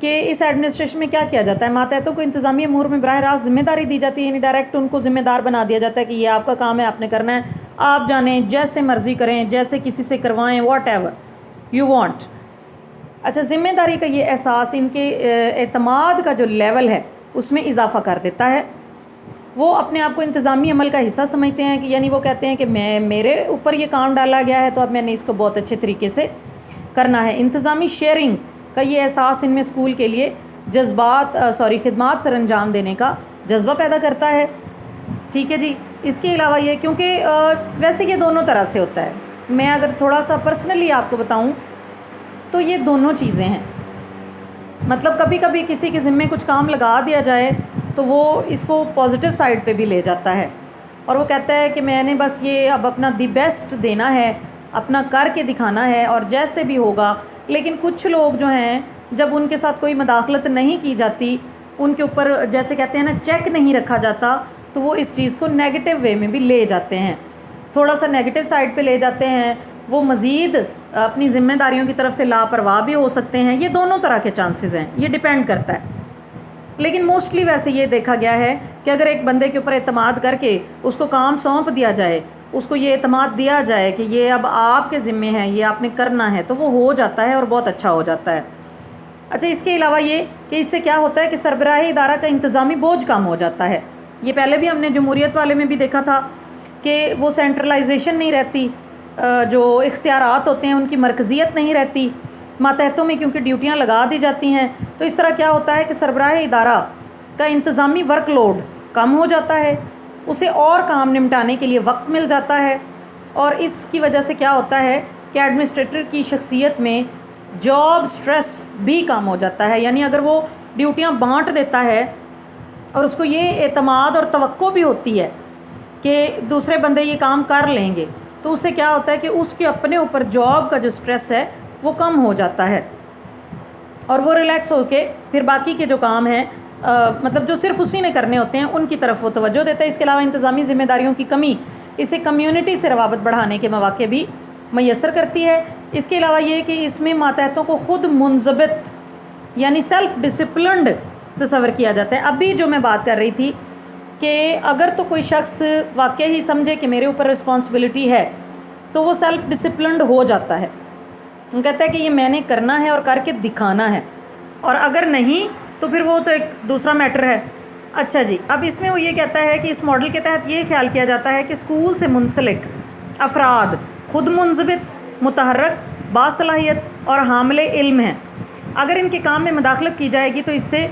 کہ اس ایڈمنسٹریشن میں کیا کیا جاتا ہے، ماتحتوں کو انتظامی امور میں براہ راست ذمہ داری دی جاتی ہے، یعنی ڈائریکٹ ان کو ذمہ دار بنا دیا جاتا ہے کہ یہ آپ کا کام ہے، آپ نے کرنا ہے، آپ جانیں جیسے مرضی کریں، جیسے کسی سے کروائیں، واٹ ایور یو وانٹ۔ اچھا، ذمہ داری کا یہ احساس ان کے اعتماد کا جو لیول ہے اس میں اضافہ کر دیتا ہے۔ وہ اپنے آپ کو انتظامی عمل کا حصہ سمجھتے ہیں، کہ یعنی وہ کہتے ہیں کہ میرے اوپر یہ کام ڈالا گیا ہے تو اب میں نے اس کو بہت اچھے طریقے سے کرنا ہے۔ انتظامی شیئرنگ کا یہ احساس ان میں اسکول کے لیے خدمات سر انجام دینے کا جذبہ پیدا کرتا ہے۔ ٹھیک ہے جی۔ اس کے علاوہ یہ کیونکہ ویسے یہ دونوں طرح سے ہوتا ہے، میں اگر تھوڑا سا پرسنلی آپ کو بتاؤں تو یہ دونوں چیزیں ہیں۔ مطلب کبھی کبھی کسی کے ذمے کچھ کام لگا دیا جائے تو وہ اس کو پازیٹیو سائڈ پہ بھی لے جاتا ہے، اور وہ کہتا ہے کہ میں نے بس یہ اب اپنا دی بیسٹ دینا ہے، اپنا کر کے دکھانا ہے اور جیسے بھی ہوگا۔ لیکن کچھ لوگ جو ہیں جب ان کے ساتھ کوئی مداخلت نہیں کی جاتی، ان کے اوپر جیسے کہتے ہیں نا چیک نہیں رکھا جاتا، تو وہ اس چیز کو نیگیٹو وے میں بھی لے جاتے ہیں، تھوڑا سا نیگیٹو سائڈ پہ لے جاتے ہیں، وہ مزید اپنی ذمہ داریوں کی طرف سے لاپرواہ بھی ہو سکتے ہیں۔ یہ دونوں طرح کے چانسز ہیں، یہ ڈیپینڈ کرتا ہے۔ لیکن موسٹلی ویسے یہ دیکھا گیا ہے کہ اگر ایک بندے کے اوپر اعتماد کر کے اس کو کام سونپ دیا جائے، اس کو یہ اعتماد دیا جائے کہ یہ اب آپ کے ذمے ہیں، یہ آپ نے کرنا ہے، تو وہ ہو جاتا ہے اور بہت اچھا ہو جاتا ہے۔ اچھا، اس کے علاوہ یہ کہ اس سے کیا ہوتا ہے کہ سربراہ ادارہ کا انتظامی بوجھ کم ہو جاتا ہے۔ یہ پہلے بھی ہم نے جمہوریت والے میں بھی دیکھا تھا کہ وہ سینٹرلائزیشن نہیں رہتی، جو اختیارات ہوتے ہیں ان کی مرکزیت نہیں رہتی، ماتحتوں میں کیونکہ ڈیوٹیاں لگا دی جاتی ہیں، تو اس طرح کیا ہوتا ہے کہ سربراہ ادارہ کا انتظامی ورک لوڈ کم ہو جاتا ہے، اسے اور کام نمٹانے کے لیے وقت مل جاتا ہے، اور اس کی وجہ سے کیا ہوتا ہے کہ ایڈمنسٹریٹر کی شخصیت میں جاب سٹریس بھی کم ہو جاتا ہے۔ یعنی اگر وہ ڈیوٹیاں بانٹ دیتا ہے اور اس کو یہ اعتماد اور توقع بھی ہوتی ہے کہ دوسرے بندے یہ کام کر لیں گے، تو اس سے کیا ہوتا ہے کہ اس کے اپنے اوپر جاب کا جو سٹریس ہے وہ کم ہو جاتا ہے، اور وہ ریلیکس ہو کے پھر باقی کے جو کام ہیں مطلب جو صرف اسی نے کرنے ہوتے ہیں ان کی طرف وہ توجہ دیتا ہے۔ اس کے علاوہ انتظامی ذمہ داریوں کی کمی اسے کمیونٹی سے روابط بڑھانے کے مواقع بھی میسر کرتی ہے۔ اس کے علاوہ یہ کہ اس میں ماتحتوں کو خود منضبط یعنی سیلف ڈسپلنڈ تصور کیا جاتا ہے۔ ابھی جو میں بات کر رہی تھی کہ اگر تو کوئی شخص واقعی ہی سمجھے کہ میرے اوپر رسپانسبلٹی ہے تو وہ سیلف ڈسپلنڈ ہو جاتا ہے، وہ کہتا ہے کہ یہ میں نے کرنا ہے اور کر کے دکھانا ہے، اور اگر نہیں تو پھر وہ تو ایک دوسرا میٹر ہے۔ اچھا جی، اب اس میں وہ یہ کہتا ہے کہ اس ماڈل کے تحت یہ خیال کیا جاتا ہے کہ اسکول سے منسلک افراد خود منضبط، متحرک، باصلاحیت اور حامل علم ہیں۔ اگر ان کے کام میں مداخلت کی جائے گی تو اس سے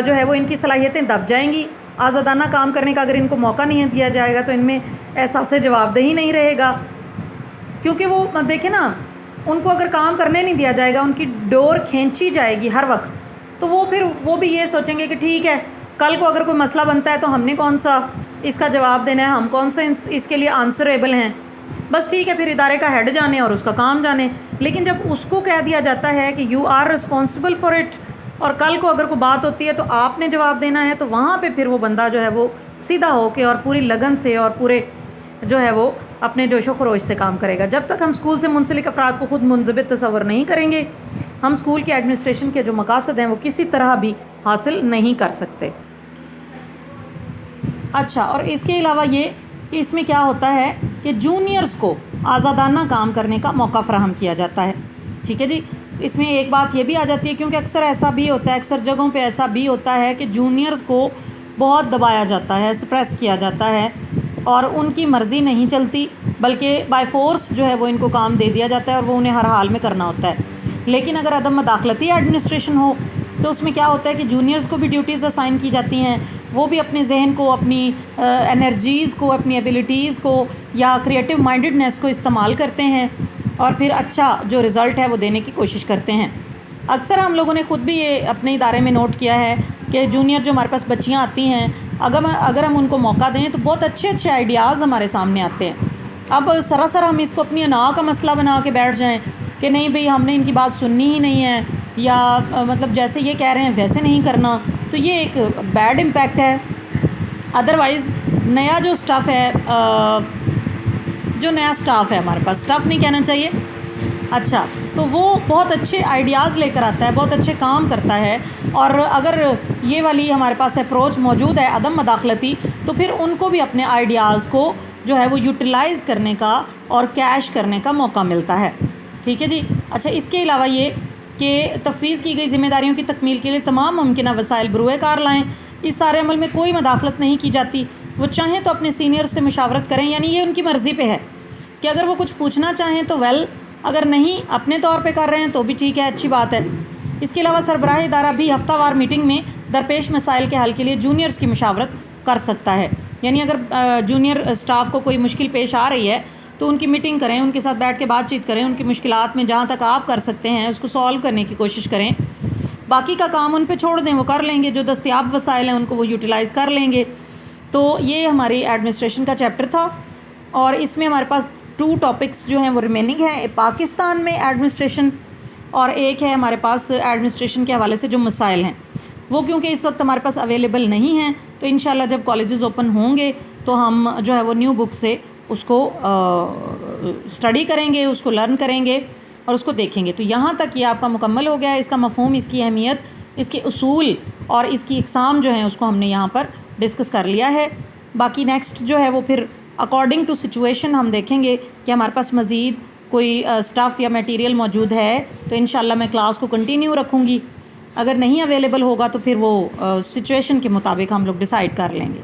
جو ہے وہ ان کی صلاحیتیں دب جائیں گی۔ آزادانہ کام کرنے کا اگر ان کو موقع نہیں دیا جائے گا تو ان میں احساس جواب دہی نہیں رہے گا، کیونکہ وہ دیکھیں نا، ان کو اگر کام کرنے نہیں دیا جائے گا، ان کی ڈور کھینچی جائے گی ہر وقت، تو وہ پھر وہ بھی یہ سوچیں گے کہ ٹھیک ہے، کل کو اگر کوئی مسئلہ بنتا ہے تو ہم نے کون سا اس کا جواب دینا ہے، ہم کون سا اس کے لیے آنسریبل ہیں، بس ٹھیک ہے، پھر ادارے کا ہیڈ جانے اور اس کا کام جانے۔ لیکن جب اس کو کہہ دیا جاتا ہے کہ you are responsible for it, اور کل کو اگر کوئی بات ہوتی ہے تو آپ نے جواب دینا ہے، تو وہاں پہ پھر وہ بندہ جو ہے وہ سیدھا ہو کے اور پوری لگن سے اور پورے جو ہے وہ اپنے جوش و خروش سے کام کرے گا۔ جب تک ہم اسکول سے منسلک افراد کو خود منضبط تصور نہیں کریں گے، ہم اسکول کے ایڈمنسٹریشن کے جو مقاصد ہیں وہ کسی طرح بھی حاصل نہیں کر سکتے۔ اچھا، اور اس کے علاوہ یہ کہ اس میں کیا ہوتا ہے کہ جونیئرز کو آزادانہ کام کرنے کا موقع فراہم کیا جاتا ہے۔ ٹھیک ہے جی، اس میں ایک بات یہ بھی آ جاتی ہے، کیونکہ اکثر ایسا بھی ہوتا ہے، اکثر جگہوں پہ ایسا بھی ہوتا ہے کہ جونیئرز کو بہت دبایا جاتا ہے، سپریس کیا جاتا ہے، اور ان کی مرضی نہیں چلتی، بلکہ بائی فورس جو ہے وہ ان کو کام دے دیا جاتا ہے اور وہ انہیں ہر حال میں کرنا ہوتا ہے۔ لیکن اگر عدم مداخلتی ایڈمنسٹریشن ہو تو اس میں کیا ہوتا ہے کہ جونیئرز کو بھی ڈیوٹیز اسائن کی جاتی ہیں، وہ بھی اپنے ذہن کو، اپنی انرجیز کو، اپنی ایبیلیٹیز کو یا کریٹیو مائنڈڈنیس کو استعمال کرتے ہیں، اور پھر اچھا جو رزلٹ ہے وہ دینے کی کوشش کرتے ہیں۔ اکثر ہم لوگوں نے خود بھی یہ اپنے ادارے میں نوٹ کیا ہے کہ جونیئر جو ہمارے پاس بچیاں آتی ہیں، اگر ہم ان کو موقع دیں تو بہت اچھے اچھے آئیڈیاز ہمارے سامنے آتے ہیں۔ اب سراسر ہم اس کو اپنی انا کا مسئلہ بنا کے بیٹھ جائیں کہ نہیں بھئی ہم نے ان کی بات سننی ہی نہیں ہے، یا مطلب جیسے یہ کہہ رہے ہیں ویسے نہیں کرنا، تو یہ ایک بیڈ امپیکٹ ہے۔ ادروائز نیا جو سٹاف ہے، جو نیا سٹاف ہے ہمارے پاس، سٹاف نہیں کہنا چاہیے، اچھا تو وہ بہت اچھے آئیڈیاز لے کر آتا ہے، بہت اچھے کام کرتا ہے. اور اگر یہ والی ہمارے پاس اپروچ موجود ہے عدم مداخلتی، تو پھر ان کو بھی اپنے آئیڈیاز کو جو ہے وہ یوٹیلائز کرنے کا اور کیش کرنے کا موقع ملتا ہے. ٹھیک ہے جی. اچھا، اس کے علاوہ یہ کہ تفویض کی گئی ذمہ داریوں کی تکمیل کے لیے تمام ممکنہ وسائل بروئے کار لائیں. اس سارے عمل میں کوئی مداخلت نہیں کی جاتی. وہ چاہیں تو اپنے سینئر سے مشاورت کریں، یعنی یہ ان کی مرضی پہ ہے کہ اگر وہ کچھ پوچھنا چاہیں تو اگر نہیں اپنے طور پہ کر رہے ہیں تو بھی ٹھیک ہے، اچھی بات ہے. اس کے علاوہ سربراہ ادارہ بھی ہفتہ وار میٹنگ میں درپیش مسائل کے حل کے لیے جونیئرز کی مشاورت کر سکتا ہے. یعنی اگر جونیئر اسٹاف کو کوئی مشکل پیش آ رہی ہے تو ان کی میٹنگ کریں، ان کے ساتھ بیٹھ کے بات چیت کریں، ان کی مشکلات میں جہاں تک آپ کر سکتے ہیں اس کو سولو کرنے کی کوشش کریں. باقی کا کام ان پہ چھوڑ دیں، وہ کر لیں گے. جو دستیاب وسائل ہیں ان کو وہ یوٹیلائز کر لیں گے. تو یہ ہماری ایڈمنسٹریشن کا چیپٹر تھا، اور اس میں ہمارے پاس 2 ٹاپکس جو ہیں وہ ریمیننگ ہیں، پاکستان میں ایڈمنسٹریشن، اور ایک ہے ہمارے پاس ایڈمنسٹریشن کے حوالے سے جو مسائل ہیں وہ کیونکہ اس وقت ہمارے پاس اویلیبل نہیں ہیں. تو انشاءاللہ جب کالجز اوپن ہوں گے تو ہم جو ہے وہ نیو بک سے اس کو اسٹڈی کریں گے، اس کو لرن کریں گے اور اس کو دیکھیں گے. تو یہاں تک یہ آپ کا مکمل ہو گیا ہے. اس کا مفہوم، اس کی اہمیت، اس کے اصول اور اس کی اقسام جو ہیں اس کو ہم نے یہاں پر ڈسکس کر لیا ہے. باقی نیکسٹ جو ہے وہ پھر اکارڈنگ ٹو سچویشن ہم دیکھیں گے کہ ہمارے پاس مزید کوئی اسٹف یا میٹیریل موجود ہے تو انشاءاللہ میں کلاس کو کنٹینیو رکھوں گی. اگر نہیں اویلیبل ہوگا تو پھر وہ سچویشن کے مطابق ہم لوگ ڈیسائیڈ کر لیں گے.